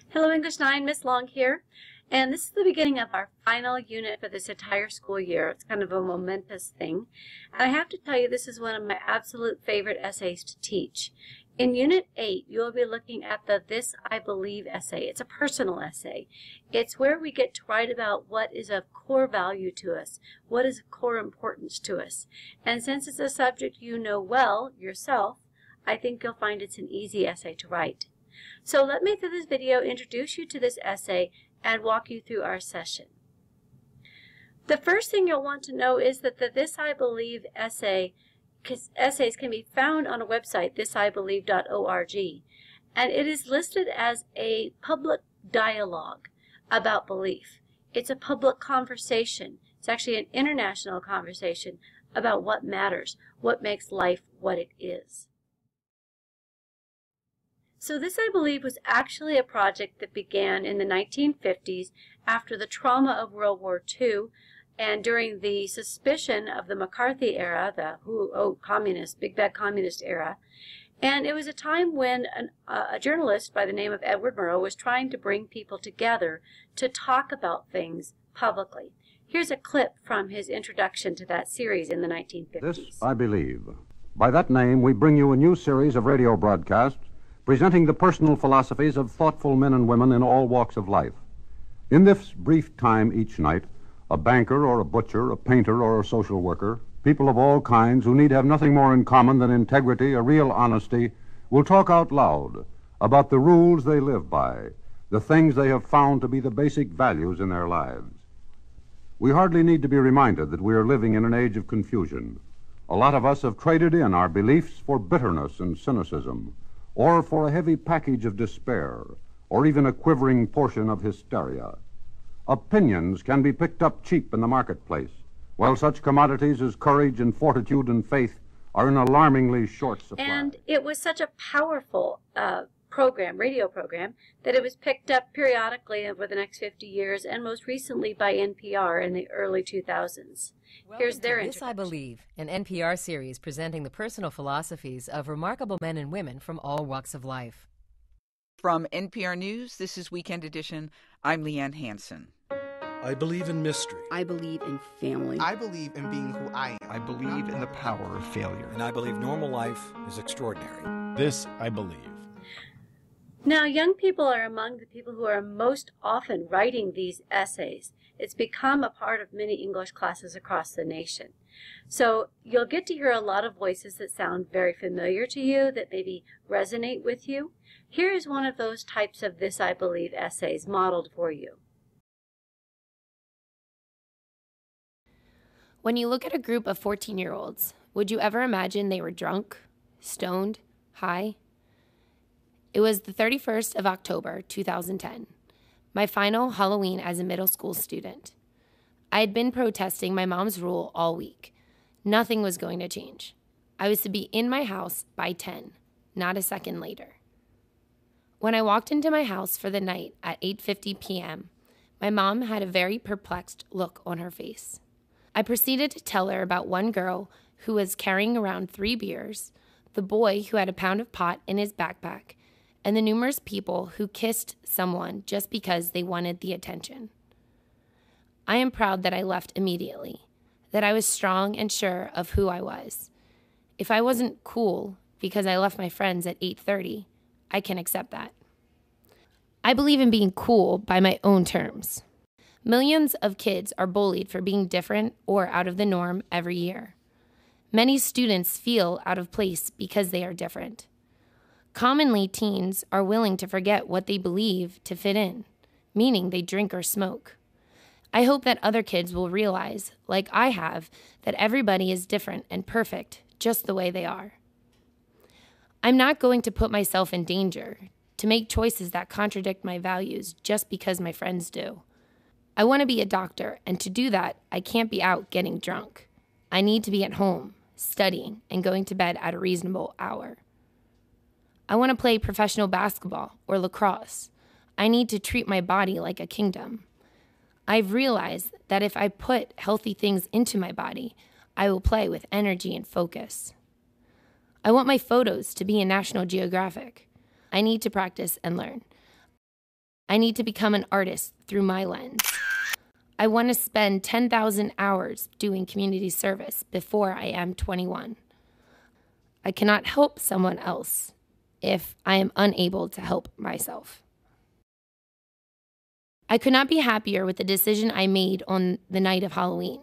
Hello English 9, Miss Long here, and this is the beginning of our final unit for this entire school year. It's kind of a momentous thing. And I have to tell you, this is one of my absolute favorite essays to teach. In Unit 8, you'll be looking at the This I Believe essay. It's a personal essay. It's where we get to write about what is of core value to us, what is of core importance to us. And since it's a subject you know well yourself, I think you'll find it's an easy essay to write. So let me, through this video, introduce you to this essay and walk you through our session. The first thing you'll want to know is that the This I Believe essays can be found on a website, thisibelieve.org, and it is listed as a public dialogue about belief. It's a public conversation. It's actually an international conversation about what matters, what makes life what it is. So This I Believe was actually a project that began in the 1950s after the trauma of World War II and during the suspicion of the McCarthy era, the communist, big bad communist era. And it was a time when a journalist by the name of Edward Murrow was trying to bring people together to talk about things publicly. Here's a clip from his introduction to that series in the 1950s. This I Believe. By that name, we bring you a new series of radio broadcasts presenting the personal philosophies of thoughtful men and women in all walks of life. In this brief time each night, a banker or a butcher, a painter or a social worker, people of all kinds who need have nothing more in common than integrity, a real honesty, will talk out loud about the rules they live by, the things they have found to be the basic values in their lives. We hardly need to be reminded that we are living in an age of confusion. A lot of us have traded in our beliefs for bitterness and cynicism, or for a heavy package of despair, or even a quivering portion of hysteria. Opinions can be picked up cheap in the marketplace, while such commodities as courage and fortitude and faith are in alarmingly short supply. And it was such a powerful radio program, that it was picked up periodically over the next 50 years, and most recently by NPR in the early 2000s. Here's their introduction. This I Believe, an NPR series presenting the personal philosophies of remarkable men and women from all walks of life. From NPR News, this is Weekend Edition. I'm Leanne Hansen. I believe in mystery. I believe in family. I believe in being who I am. I believe in the power of failure. And I believe normal life is extraordinary. This I believe. Now, young people are among the people who are most often writing these essays. It's become a part of many English classes across the nation. So you'll get to hear a lot of voices that sound very familiar to you, that maybe resonate with you. Here is one of those types of This I Believe essays modeled for you. When you look at a group of 14-year-olds, would you ever imagine they were drunk, stoned, high? It was the 31st of October, 2010, my final Halloween as a middle school student. I had been protesting my mom's rule all week. Nothing was going to change. I was to be in my house by 10, not a second later. When I walked into my house for the night at 8:50 p.m., my mom had a very perplexed look on her face. I proceeded to tell her about one girl who was carrying around 3 beers, the boy who had a pound of pot in his backpack, and the numerous people who kissed someone just because they wanted the attention. I am proud that I left immediately, that I was strong and sure of who I was. If I wasn't cool because I left my friends at 8:30, I can accept that. I believe in being cool by my own terms. Millions of kids are bullied for being different or out of the norm every year. Many students feel out of place because they are different. Commonly, teens are willing to forget what they believe to fit in, meaning they drink or smoke. I hope that other kids will realize, like I have, that everybody is different and perfect just the way they are. I'm not going to put myself in danger to make choices that contradict my values just because my friends do. I want to be a doctor, and to do that, I can't be out getting drunk. I need to be at home, studying, and going to bed at a reasonable hour. I want to play professional basketball or lacrosse. I need to treat my body like a kingdom. I've realized that if I put healthy things into my body, I will play with energy and focus. I want my photos to be in National Geographic. I need to practice and learn. I need to become an artist through my lens. I want to spend 10,000 hours doing community service before I am 21. I cannot help someone else if I am unable to help myself. I could not be happier with the decision I made on the night of Halloween.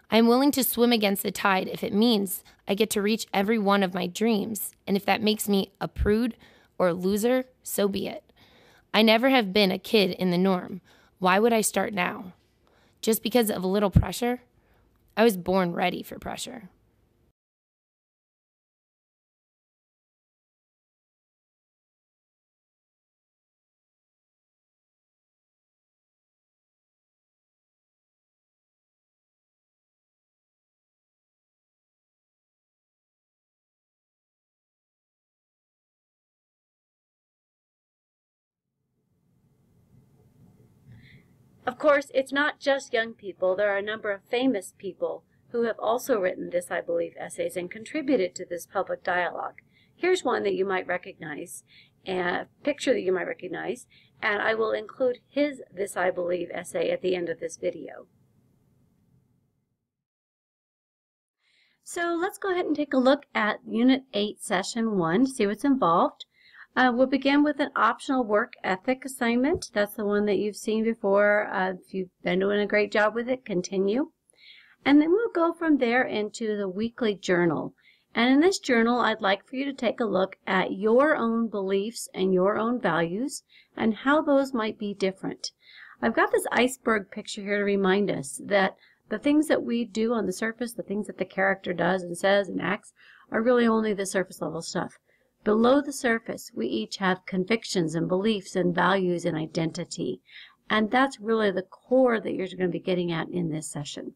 I am willing to swim against the tide if it means I get to reach every one of my dreams, and if that makes me a prude or a loser, so be it. I never have been a kid in the norm. Why would I start now? Just because of a little pressure? I was born ready for pressure. Of course, it's not just young people. There are a number of famous people who have also written This I Believe essays and contributed to this public dialogue. Here's one that you might recognize, a picture that you might recognize, and I will include his This I Believe essay at the end of this video. So let's go ahead and take a look at Unit 8, Session 1 to see what's involved. We'll begin with an optional work ethic assignment. That's the one that you've seen before. If you've been doing a great job with it, continue. And then we'll go from there into the weekly journal. And in this journal, I'd like for you to take a look at your own beliefs and your own values and how those might be different. I've got this iceberg picture here to remind us that the things that we do on the surface, the things that the character does and says and acts, are really only the surface level stuff. Below the surface, we each have convictions and beliefs and values and identity. And that's really the core that you're going to be getting at in this session.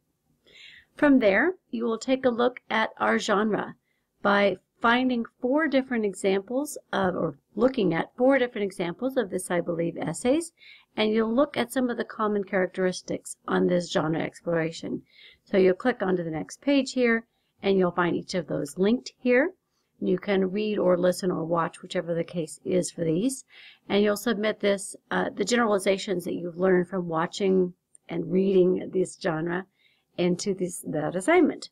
From there, you will take a look at our genre by finding 4 different examples of, or looking at 4 different examples of This I Believe essays, and you'll look at some of the common characteristics on this genre exploration. So you'll click onto the next page here, and you'll find each of those linked here. You can read or listen or watch, whichever the case is for these. And you'll submit this, the generalizations that you've learned from watching and reading this genre into that assignment.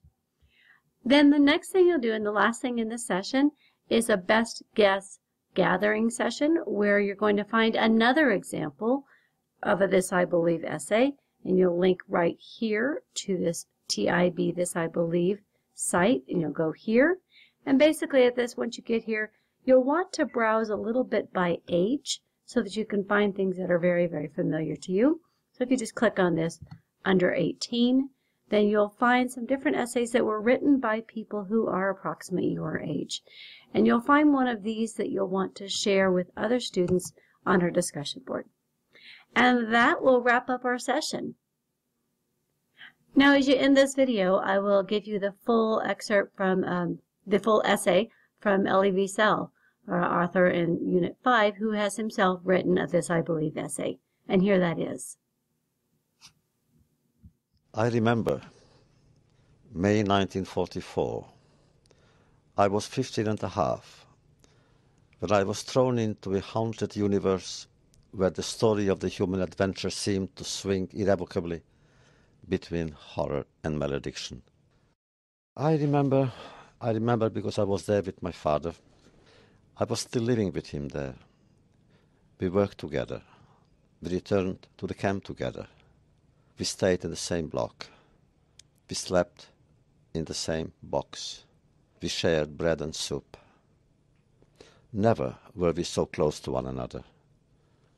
Then the next thing you'll do, and the last thing in this session, is a best guess gathering session where you're going to find another example of a This I Believe essay. And you'll link right here to this TIB This I Believe site, and you'll go here. And basically at this, once you get here, you'll want to browse a little bit by age so that you can find things that are very, very familiar to you. So if you just click on this under 18, then you'll find some different essays that were written by people who are approximately your age. And you'll find one of these that you'll want to share with other students on our discussion board. And that will wrap up our session. Now, as you end this video, I will give you the full excerpt from the full essay from Elie Wiesel, our author in Unit 5, who has himself written a This I Believe essay. And here that is. I remember May 1944. I was 15 and a half, when I was thrown into a haunted universe where the story of the human adventure seemed to swing irrevocably between horror and malediction. I remember because I was there with my father. I was still living with him there. We worked together. We returned to the camp together. We stayed in the same block. We slept in the same box. We shared bread and soup. Never were we so close to one another.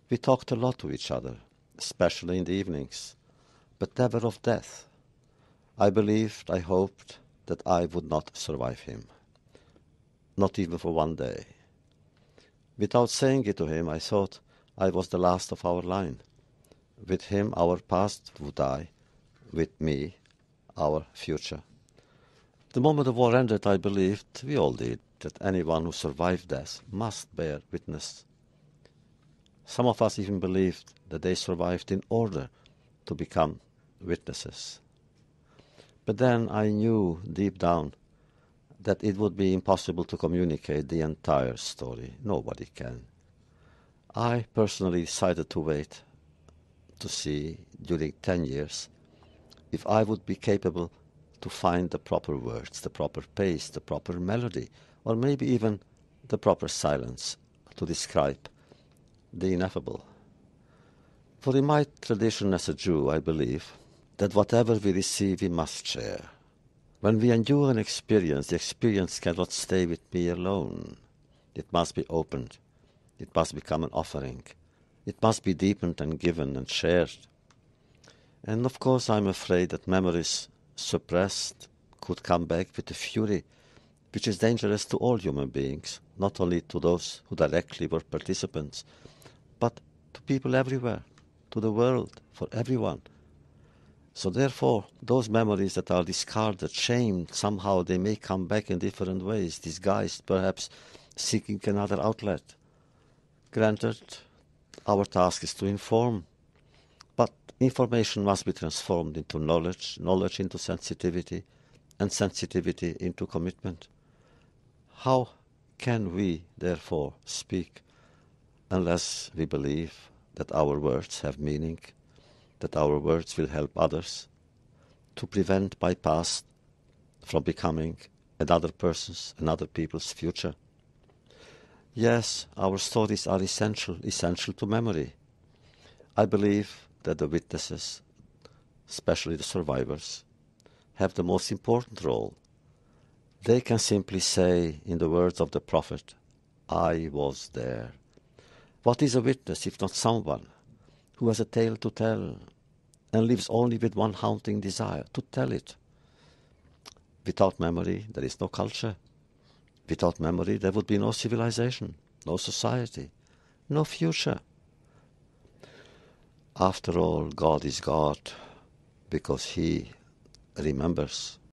We talked a lot to each other, especially in the evenings, but never of death. I believed, I hoped, that I would not survive him, not even for one day. Without saying it to him, I thought I was the last of our line. With him, our past would die. With me, our future. The moment the war ended, I believed, we all did, that anyone who survived death must bear witness. Some of us even believed that they survived in order to become witnesses. But then I knew deep down that it would be impossible to communicate the entire story. Nobody can. I personally decided to wait to see during 10 years if I would be capable to find the proper words, the proper pace, the proper melody, or maybe even the proper silence to describe the ineffable. For in my tradition as a Jew, I believe that whatever we receive, we must share. When we endure an experience, the experience cannot stay with me alone. It must be opened. It must become an offering. It must be deepened and given and shared. And of course, I'm afraid that memories suppressed could come back with a fury which is dangerous to all human beings, not only to those who directly were participants, but to people everywhere, to the world, for everyone. So therefore, those memories that are discarded, shamed, somehow they may come back in different ways, disguised, perhaps seeking another outlet. Granted, our task is to inform, but information must be transformed into knowledge, knowledge into sensitivity, and sensitivity into commitment. How can we, therefore, speak unless we believe that our words have meaning, that our words will help others to prevent bypass from becoming another person's, another people's future? Yes, our stories are essential to memory. I believe that the witnesses, especially the survivors, have the most important role. They can simply say, in the words of the prophet, I was there. What is a witness if not someone who has a tale to tell and lives only with one haunting desire, to tell it? Without memory, there is no culture. Without memory, there would be no civilization, no society, no future. After all, God is God because He remembers.